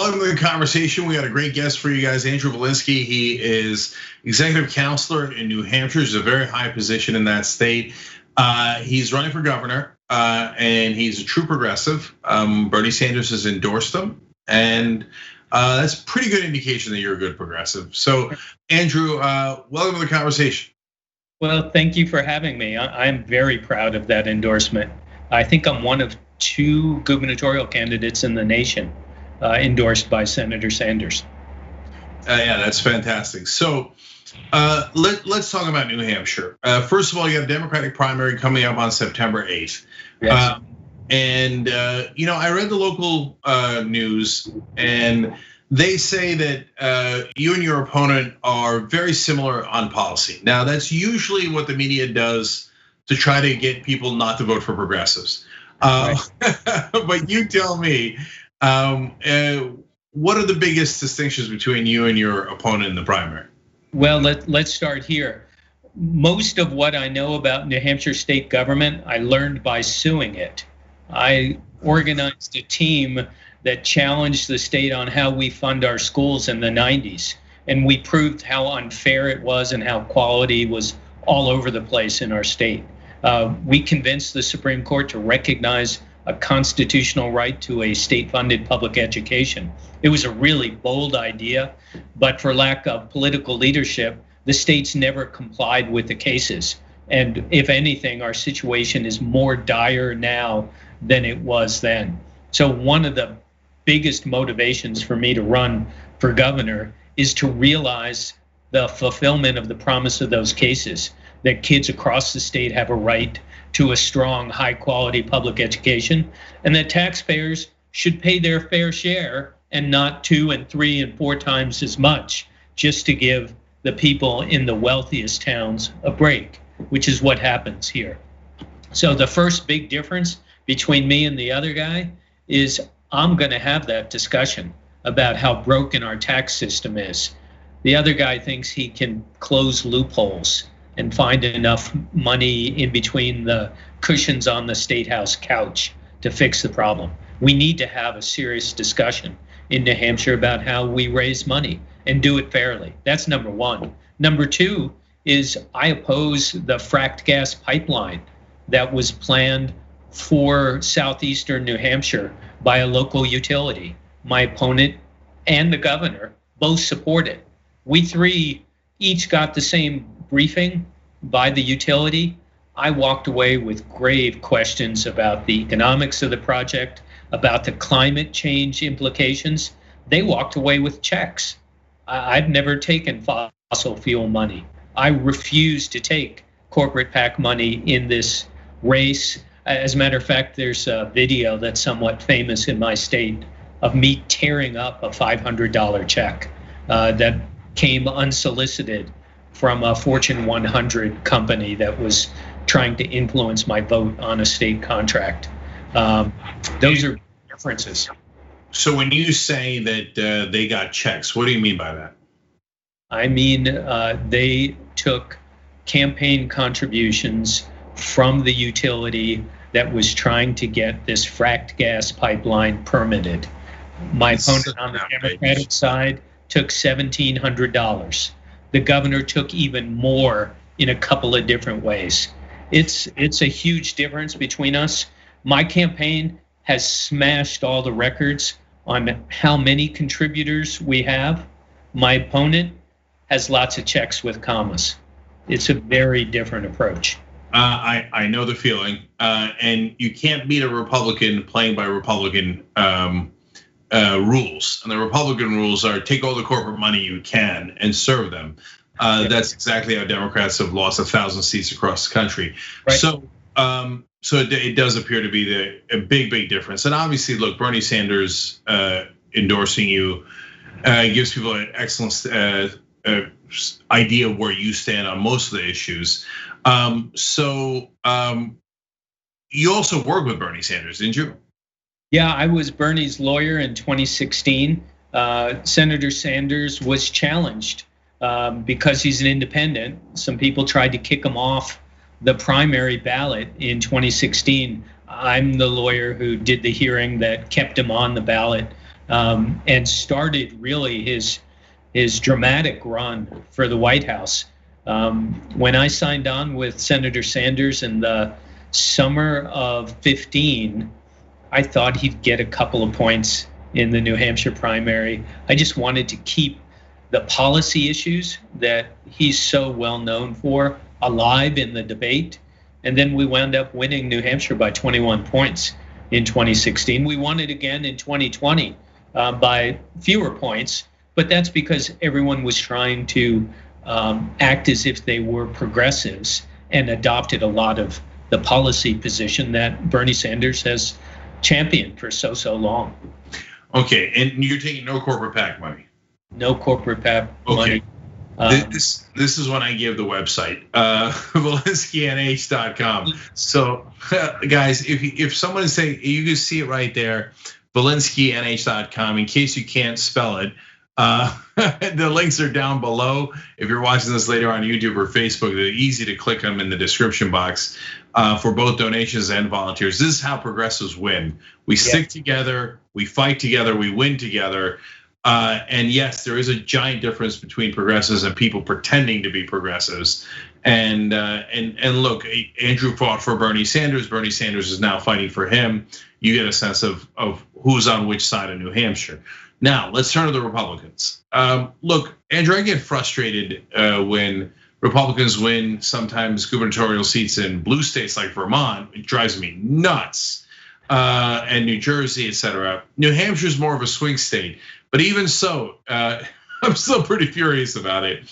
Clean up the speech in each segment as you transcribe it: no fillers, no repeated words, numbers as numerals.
welcome to the conversation. We got a great guest for you guys, Andrew Volinsky. He is executive counselor in New Hampshire. He's a very high position in that state. He's running for governor, and he's a true progressive. Bernie Sanders has endorsed him, and that's a pretty good indication that you're a good progressive. So, Andrew, welcome to the conversation. Well, thank you for having me. I'm very proud of that endorsement. I think I'm one of 2 gubernatorial candidates in the nation endorsed by Senator Sanders. Yeah, that's fantastic. So let's talk about New Hampshire. First of all, you have a Democratic primary coming up on September 8th. Yes. I read the local news, and they say that you and your opponent are very similar on policy. Now, that's usually what the media does to try to get people not to vote for progressives. Right. But you tell me, what are the biggest distinctions between you and your opponent in the primary? Well, let's start here. Most of what I know about New Hampshire state government, I learned by suing it. I organized a team that challenged the state on how we fund our schools in the 90s. And we proved how unfair it was and how quality was all over the place in our state. We convinced the Supreme Court to recognize a constitutional right to a state-funded public education. It was a really bold idea, but for lack of political leadership, the states never complied with the cases. And if anything, our situation is more dire now than it was then. So one of the biggest motivations for me to run for governor is to realize the fulfillment of the promise of those cases, that kids across the state have a right to a strong, high-quality public education, and that taxpayers should pay their fair share and not 2 and 3 and 4 times as much, just to give the people in the wealthiest towns a break, which is what happens here. So the first big difference between me and the other guy is I'm going to have that discussion about how broken our tax system is. The other guy thinks he can close loopholes and find enough money in between the cushions on the State House couch to fix the problem. We need to have a serious discussion in New Hampshire about how we raise money and do it fairly. That's number one. Number two is I oppose the fracked gas pipeline that was planned for southeastern New Hampshire by a local utility. My opponent and the governor both support it. We 3 each got the same briefing by the utility. I walked away with grave questions about the economics of the project, about the climate change implications. They walked away with checks. I've never taken fossil fuel money. I refuse to take corporate PAC money in this race. As a matter of fact, there's a video that's somewhat famous in my state of me tearing up a $500 check that came unsolicited from a Fortune 100 company that was trying to influence my vote on a state contract. Those are differences. So when you say that they got checks, what do you mean by that? I mean, they took campaign contributions from the utility that was trying to get this fracked gas pipeline permitted. My opponent on the Democratic side took $1,700. The governor took even more in a couple of different ways. It's a huge difference between us. My campaign has smashed all the records on how many contributors we have. My opponent has lots of checks with commas. It's a very different approach. I know the feeling, and you can't beat a Republican playing by Republican rules. And the Republican rules are take all the corporate money you can and serve them. That's exactly how Democrats have lost 1,000 seats across the country. Right. So it does appear to be a big difference. And obviously, look, Bernie Sanders endorsing you gives people an excellent idea of where you stand on most of the issues. You also worked with Bernie Sanders, didn't you? Yeah, I was Bernie's lawyer in 2016. Senator Sanders was challenged because he's an independent. Some people tried to kick him off the primary ballot in 2016. I'm the lawyer who did the hearing that kept him on the ballot and started really his dramatic run for the White House. When I signed on with Senator Sanders in the summer of 15, I thought he'd get a couple of points in the New Hampshire primary. I just wanted to keep the policy issues that he's so well known for alive in the debate. And then we wound up winning New Hampshire by 21 points in 2016. We won it again in 2020 by fewer points, but that's because everyone was trying to act as if they were progressives and adopted a lot of the policy position that Bernie Sanders has championed for so long. Okay, and you're taking no corporate PAC money? No corporate PAC money. This is when I give the website, VolinskyNH.com. So, guys, if someone is saying, you can see it right there, VolinskyNH.com. In case you can't spell it, the links are down below. If you're watching this later on YouTube or Facebook, they're easy to click them in the description box for both donations and volunteers. This is how progressives win. We stick together, we fight together, we win together. And yes, there is a giant difference between progressives and people pretending to be progressives. And look, Andrew fought for Bernie Sanders. Bernie Sanders is now fighting for him. You get a sense of who's on which side of New Hampshire. Now, let's turn to the Republicans. Look, Andrew, I get frustrated when Republicans win sometimes gubernatorial seats in blue states like Vermont. It drives me nuts. And New Jersey, et cetera. New Hampshire is more of a swing state. But even so, I'm still pretty furious about it.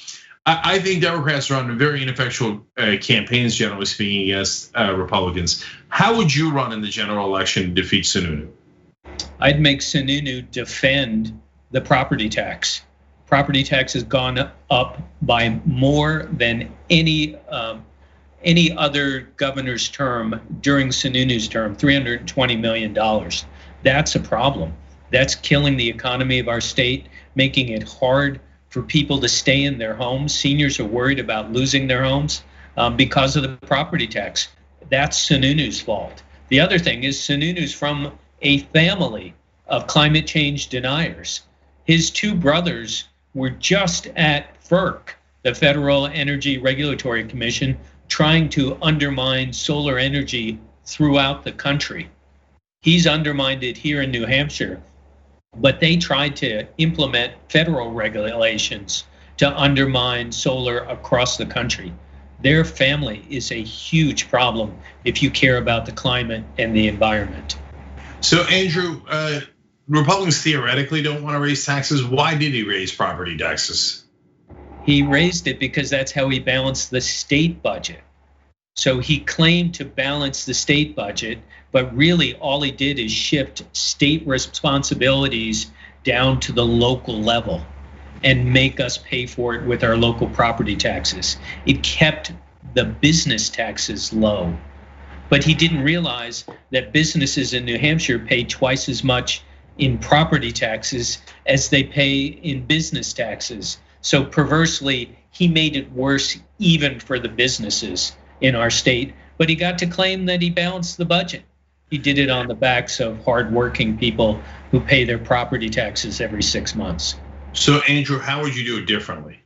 I think Democrats run very ineffectual campaigns, generally speaking, against Republicans. How would you run in the general election to defeat Sununu? I'd make Sununu defend the property tax. Property tax has gone up by more than any other governor's term during Sununu's term, $320 million. That's a problem. That's killing the economy of our state, making it hard for people to stay in their homes. Seniors are worried about losing their homes because of the property tax. That's Sununu's fault. The other thing is Sununu's from a family of climate change deniers. His two brothers were just at FERC, the Federal Energy Regulatory Commission, trying to undermine solar energy throughout the country. He's undermined it here in New Hampshire, but they tried to implement federal regulations to undermine solar across the country. Their family is a huge problem if you care about the climate and the environment. So Andrew, Republicans theoretically don't want to raise taxes. Why did he raise property taxes? He raised it because that's how he balanced the state budget. So he claimed to balance the state budget, but really all he did is shift state responsibilities down to the local level and make us pay for it with our local property taxes. It kept the business taxes low, but he didn't realize that businesses in New Hampshire pay twice as much in property taxes as they pay in business taxes. So perversely, he made it worse even for the businesses in our state, but he got to claim that he balanced the budget. He did it on the backs of hardworking people who pay their property taxes every 6 months. So Andrew, how would you do it differently?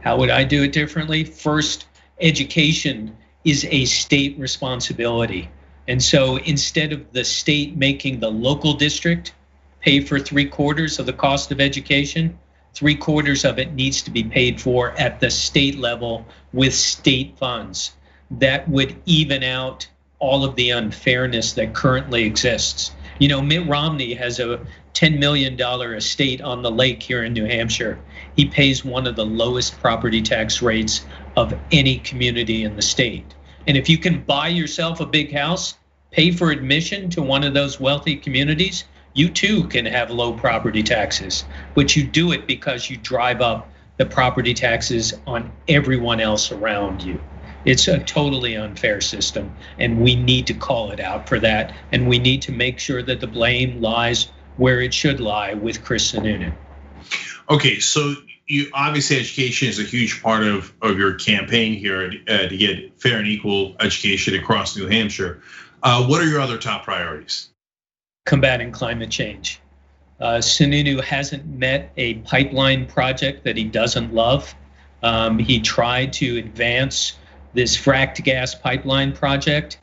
How would I do it differently? First, education is a state responsibility. And so instead of the state making the local district pay for 3/4 of the cost of education, 3/4 of it needs to be paid for at the state level with state funds. That would even out all of the unfairness that currently exists. You know, Mitt Romney has a $10 million estate on the lake here in New Hampshire. He pays one of the lowest property tax rates of any community in the state. And if you can buy yourself a big house, pay for admission to one of those wealthy communities, you too can have low property taxes, but you do it because you drive up the property taxes on everyone else around you. It's a totally unfair system, and we need to call it out for that, and we need to make sure that the blame lies where it should lie with Chris Sununu. Okay, so you obviously education is a huge part of your campaign here to get fair and equal education across New Hampshire. What are your other top priorities? Combating climate change. Sununu hasn't met a pipeline project that he doesn't love. He tried to advance this fracked gas pipeline project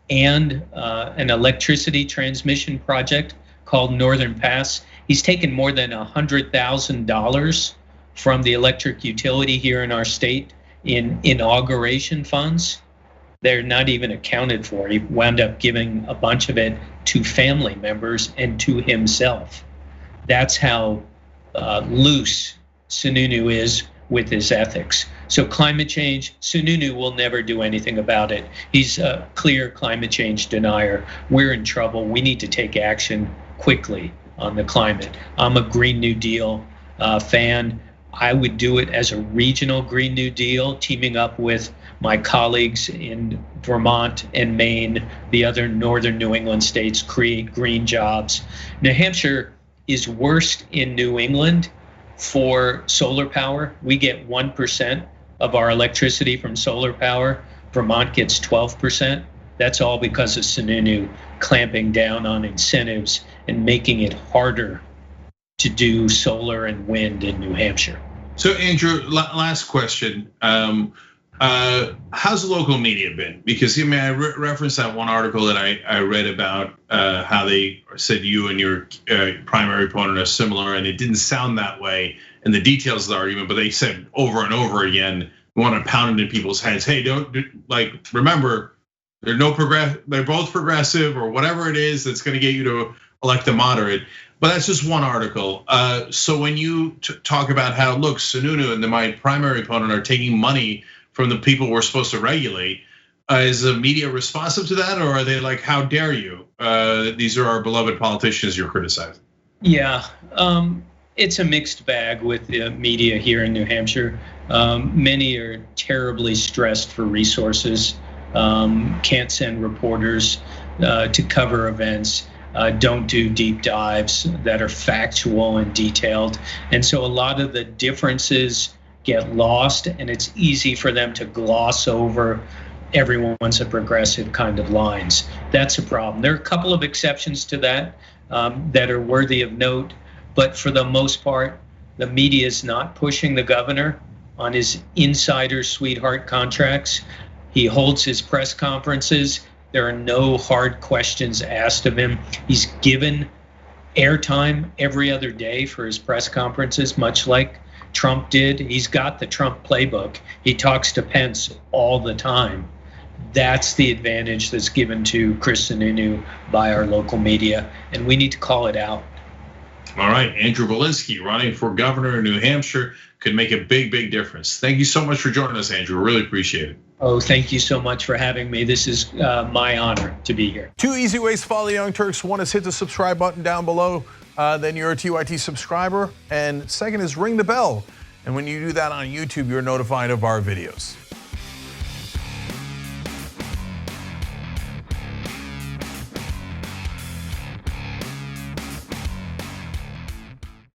and an electricity transmission project called Northern Pass. He's taken more than $100,000 from the electric utility here in our state in inauguration funds. They're not even accounted for. He wound up giving a bunch of it to family members and to himself. That's how loose Sununu is with his ethics. So climate change, Sununu will never do anything about it. He's a clear climate change denier. We're in trouble. We need to take action quickly on the climate. I'm a Green New Deal fan. I would do it as a regional Green New Deal, teaming up with my colleagues in Vermont and Maine, the other northern New England states, create green jobs. New Hampshire is worst in New England for solar power. We get 1% of our electricity from solar power. Vermont gets 12%. That's all because of Sununu clamping down on incentives and making it harder to do solar and wind in New Hampshire. So Andrew, last question. How's the local media been? Because I referenced that one article that I read about how they said you and your primary opponent are similar, and it didn't sound that way in the details of the argument, but they said over and over again, we want to pound it in people's heads. Hey, remember, they're both progressive or whatever it is that's going to get you to elect a moderate. But that's just one article. So when you talk about how, look, Sununu and my primary opponent are taking money from the people we're supposed to regulate, is the media responsive to that, or are they like, how dare you? These are our beloved politicians you're criticizing. Yeah, it's a mixed bag with the media here in New Hampshire. Many are terribly stressed for resources, can't send reporters to cover events. Don't do deep dives that are factual and detailed. And so a lot of the differences get lost, and it's easy for them to gloss over everyone's a progressive kind of lines. That's a problem. There are a couple of exceptions to that that are worthy of note, but for the most part, the media is not pushing the governor on his insider sweetheart contracts. He holds his press conferences. There are no hard questions asked of him. He's given airtime every other day for his press conferences, much like Trump did. He's got the Trump playbook. He talks to Pence all the time. That's the advantage that's given to Chris Sununu by our local media, and we need to call it out. All right, Andrew Volinsky running for governor in New Hampshire could make a big, big difference. Thank you so much for joining us, Andrew. Really appreciate it. Oh, thank you so much for having me. This is my honor to be here. 2 easy ways to follow the Young Turks. One is hit the subscribe button down below. Then you're a TYT subscriber. And second is ring the bell. And when you do that on YouTube, you're notified of our videos.